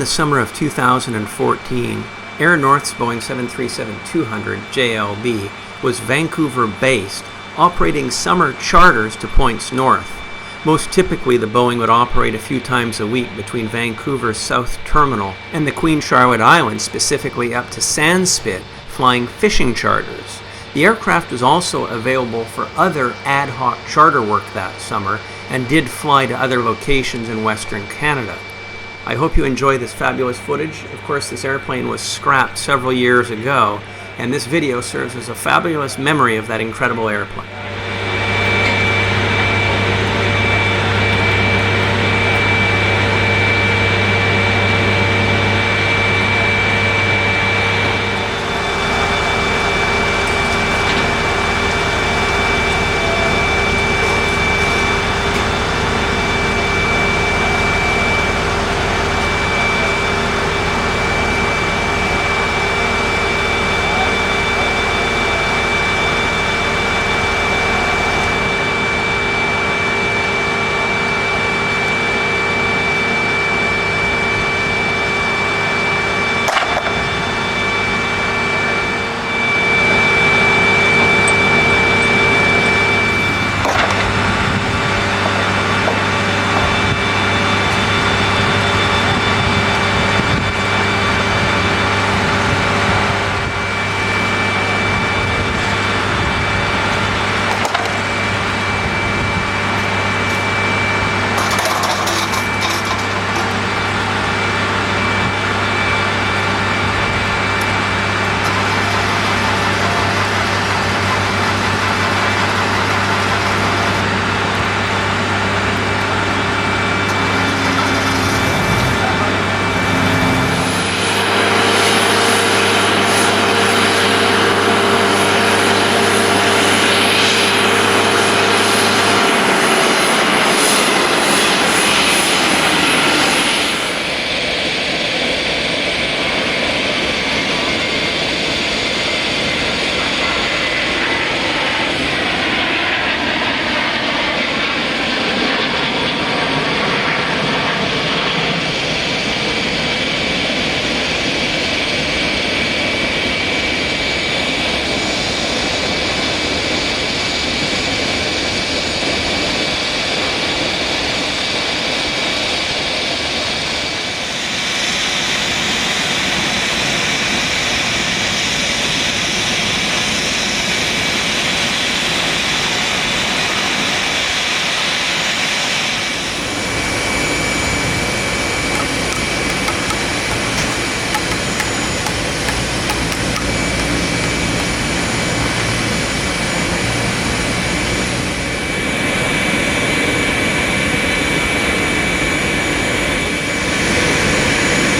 the summer of 2014, Air North's Boeing 737-200 JLB was Vancouver-based, operating summer charters to points north. Most typically, the Boeing would operate a few times a week between Vancouver's South Terminal and the Queen Charlotte Islands, specifically up to Sandspit, flying fishing charters. The aircraft was also available for other ad hoc charter work that summer and did fly to other locations in Western Canada. I hope you enjoy this fabulous footage. Of course, this airplane was scrapped several years ago, and this video serves as a fabulous memory of that incredible airplane.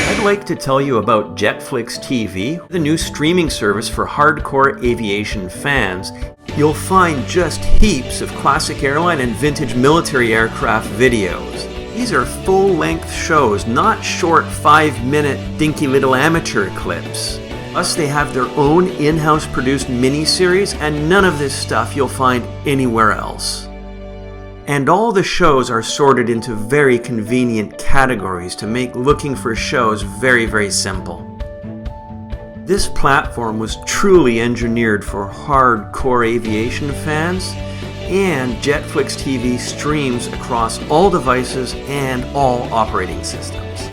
I'd like to tell you about Jetflix TV, the new streaming service for hardcore aviation fans. You'll find just heaps of classic airline and vintage military aircraft videos. These are full-length shows, not short 5-minute dinky little amateur clips. Plus, they have their own in-house produced mini-series, and none of this stuff you'll find anywhere else. And all the shows are sorted into very convenient categories to make looking for shows very, very simple. This platform was truly engineered for hardcore aviation fans, and Jetflix TV streams across all devices and all operating systems.